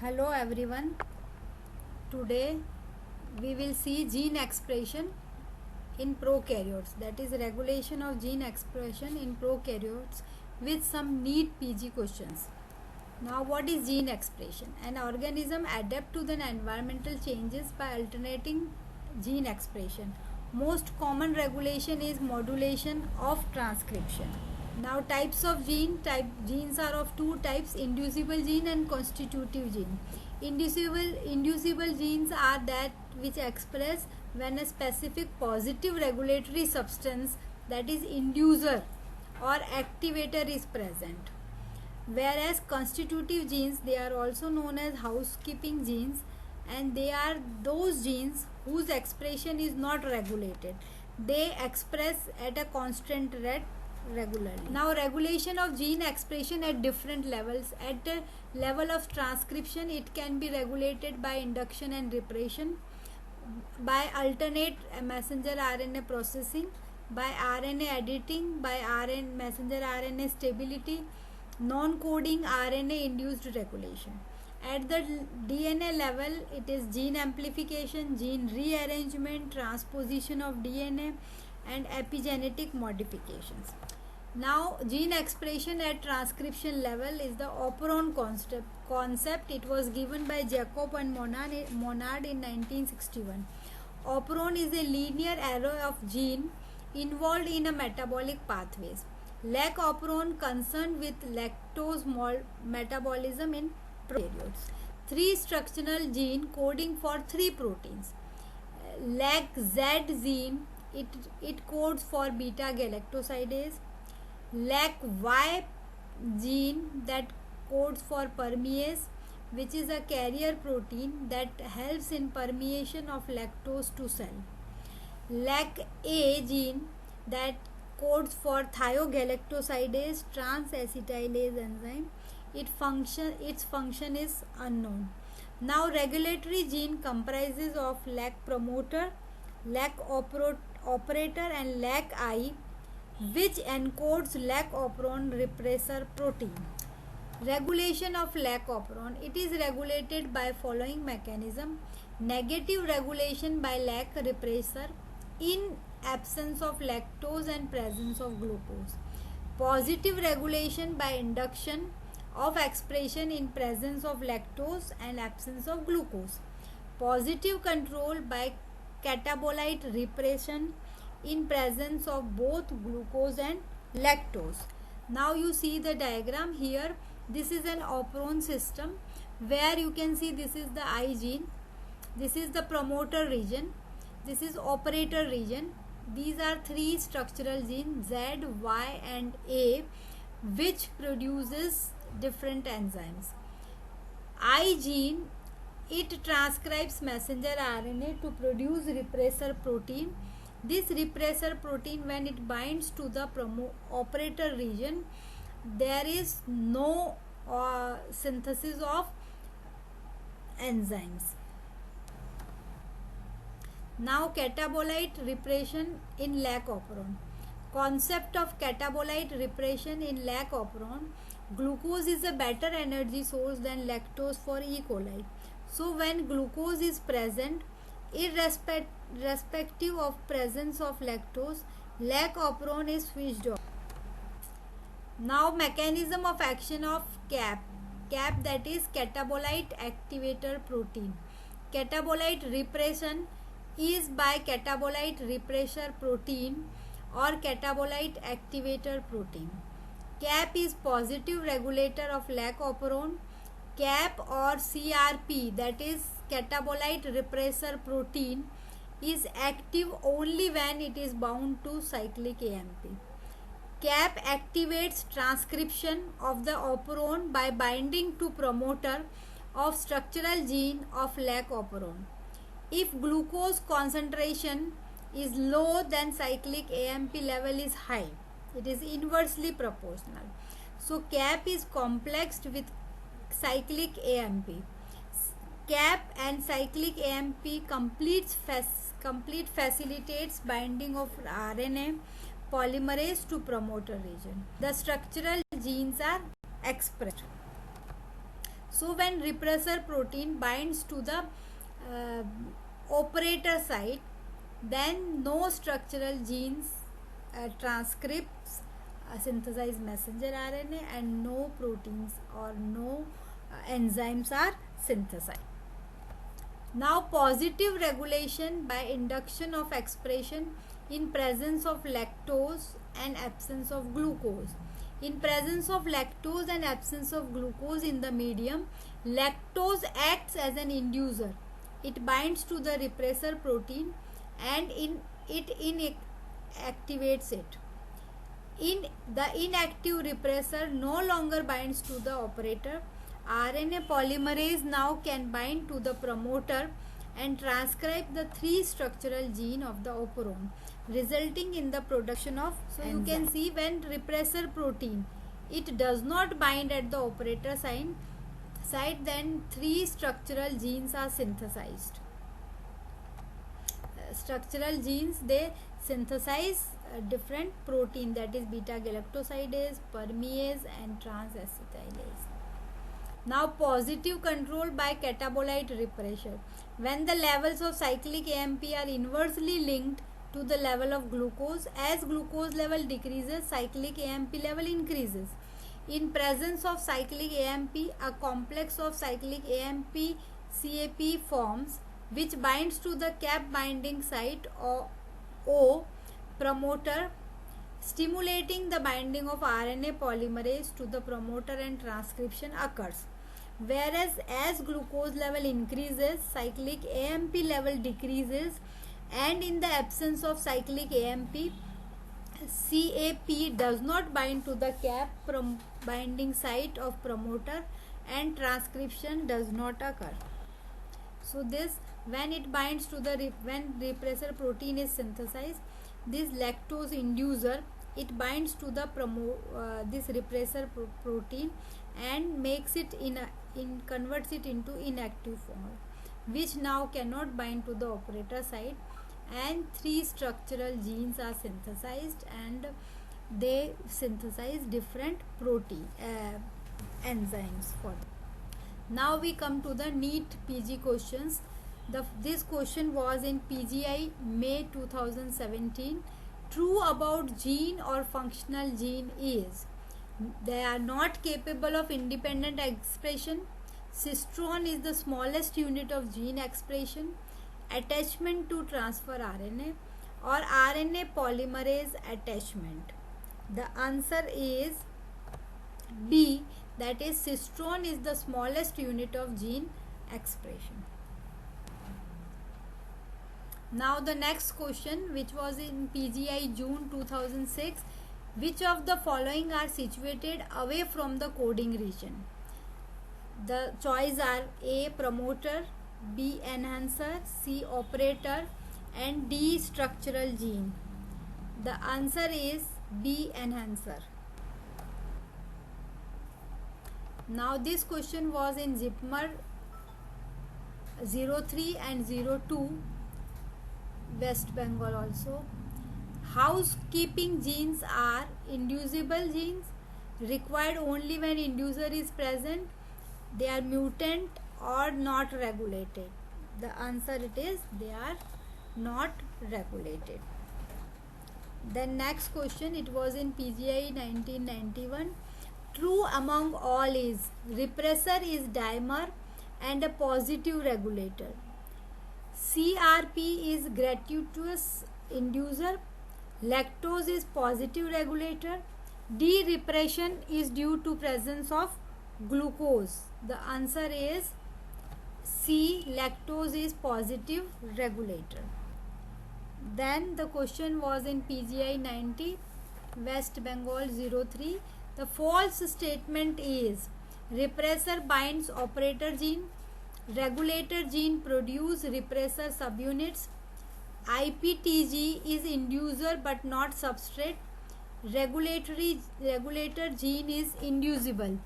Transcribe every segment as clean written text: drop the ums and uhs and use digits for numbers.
Hello everyone. Today we will see gene expression in prokaryotes, that is regulation of gene expression in prokaryotes with some neat PG questions. Now what is gene expression? An organism adapts to the environmental changes by alternating gene expression. Most common regulation is modulation of transcription. Now types of genes are of two types: inducible gene and constitutive gene. Inducible genes are that which express when a specific positive regulatory substance, that is inducer or activator, is present. Whereas constitutive genes, they are also known as housekeeping genes, and they are those genes whose expression is not regulated. They express at a constant rate regularly. Now regulation of gene expression at different levels. At the level of transcription, it can be regulated by induction and repression, by alternate messenger RNA processing, by RNA editing, by messenger RNA stability, non-coding RNA induced regulation. At the DNA level, it is gene amplification, gene rearrangement, transposition of DNA, and epigenetic modifications. Now gene expression at transcription level is the operon concept. It was given by Jacob and Monod in 1961. Operon is a linear array of gene involved in a metabolic pathways. Lac operon concerned with lactose metabolism in prokaryotes. Three structural gene coding for three proteins. Lac Z gene, it codes for beta galactosidase. Lac Y gene, that codes for permease, which is a carrier protein that helps in permeation of lactose to cell. Lac A gene, that codes for thiogalactosidase transacetylase enzyme. Its function is unknown. Now regulatory gene comprises of lac promoter, lac operator, and lac I, which encodes lac operon repressor protein. Regulation of lac operon, it is regulated by following mechanism: negative regulation by lac repressor in absence of lactose and presence of glucose; positive regulation by induction of expression in presence of lactose and absence of glucose; positive control by catabolite repression in presence of both glucose and lactose. Now you see the diagram here. This is an operon system where you can see this is the I gene, this is the promoter region, this is operator region. These are three structural genes, Z, Y and A, which produces different enzymes. I gene, it transcribes messenger RNA to produce repressor protein. This repressor protein, when it binds to the operator region, there is no synthesis of enzymes. Now catabolite repression in lac operon. Concept of catabolite repression in lac operon: glucose is a better energy source than lactose for E. coli. So when glucose is present, irrespective of presence of lactose, lac operon is switched off. Now mechanism of action of CAP, that is catabolite activator protein. Catabolite repression is by catabolite repressor protein or catabolite activator protein. CAP is positive regulator of lac operon. CAP or CRP, that is catabolite repressor protein, is active only when it is bound to cyclic AMP. CAP activates transcription of the operon by binding to promoter of structural gene of lac operon. If glucose concentration is low, then cyclic AMP level is high. It is inversely proportional. So CAP is complexed with cyclic AMP. CAP and cyclic AMP complete facilitates binding of RNA polymerase to promoter region. The structural genes are expressed. So when repressor protein binds to the operator site, then no structural genes transcripts synthesize messenger RNA, and no proteins or no enzymes are synthesized. Now positive regulation by induction of expression in presence of lactose and absence of glucose. In presence of lactose and absence of glucose in the medium, lactose acts as an inducer. It binds to the repressor protein and it inactivates it. The inactive repressor no longer binds to the operator. RNA polymerase now can bind to the promoter and transcribe the 3 structural gene of the operon, resulting in the production of enzyme. You can see when repressor protein, it does not bind at the operator site, then 3 structural genes are synthesized. Structural genes, they synthesize different protein, that is beta galactosidase, permease and transacetylase. Now positive control by catabolite repressor. When the levels of cyclic AMP are inversely linked to the level of glucose, as glucose level decreases, cyclic AMP level increases. In presence of cyclic AMP, a complex of cyclic AMP CAP forms, which binds to the cap binding site O promoter, stimulating the binding of RNA polymerase to the promoter and transcription occurs. Whereas as glucose level increases, cyclic AMP level decreases, and in the absence of cyclic AMP, CAP does not bind to the cap binding site of promoter and transcription does not occur. So this, when it binds to the when repressor protein is synthesized, this lactose inducer, it binds to the this repressor protein and makes it converts it into inactive form, which now cannot bind to the operator site, and 3 structural genes are synthesized and they synthesize different protein enzymes for them. Now we come to the NEET PG questions. This question was in PGI May 2017. True about gene or functional gene is: they are not capable of independent expression. Cistron is the smallest unit of gene expression. Attachment to transfer RNA, or RNA polymerase attachment. The answer is B, that is cistron is the smallest unit of gene expression. Now the next question, which was in PGI June 2006. Which of the following are situated away from the coding region? The choice are A promoter, B enhancer, C operator and D structural gene. The answer is B enhancer. Now this question was in Zipmer 03 and 02, West Bengal also. Housekeeping genes are inducible genes, required only when inducer is present. They are mutant or not regulated. The answer it is they are not regulated. Then next question, it was in PGI 1991. True among all is: repressor is dimer and a positive regulator. CRP is gratuitous inducer. Lactose is positive regulator. Derepression is due to presence of glucose. The answer is C, lactose is positive regulator. Then the question was in PGI 90, West Bengal 03. The false statement is: repressor binds operator gene, regulator gene produce repressor subunits, IPTG is inducer but not substrate, regulator gene is inducible.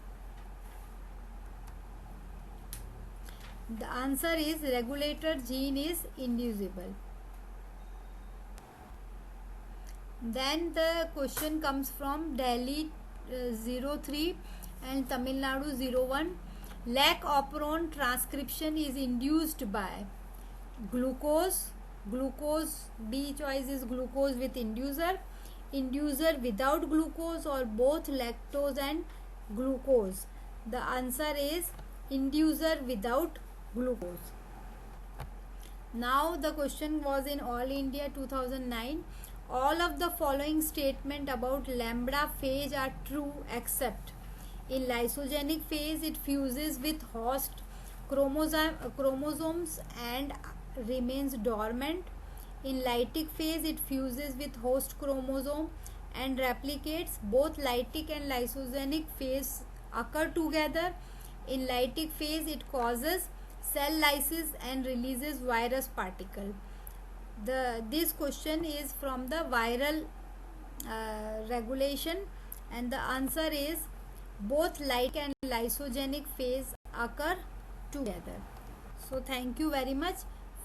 The answer is regulator gene is inducible. Then the question comes from Delhi 03 and Tamil Nadu 01. Lac operon transcription is induced by glucose. B choice is glucose with inducer without glucose, or both lactose and glucose. The answer is inducer without glucose. Now the question was in All India 2009. All of the following statement about lambda phase are true except in lysogenic phase it fuses with host chromosomes and remains dormant. In lytic phase it fuses with host chromosome and replicates. Both lytic and lysogenic phase occur together. In lytic phase it causes cell lysis and releases virus particle. This question is from the viral regulation, and the answer is both lytic and lysogenic phase occur together. So thank you very much.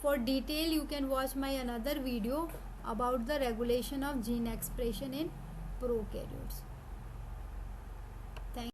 For detail you can watch my another video about the regulation of gene expression in prokaryotes.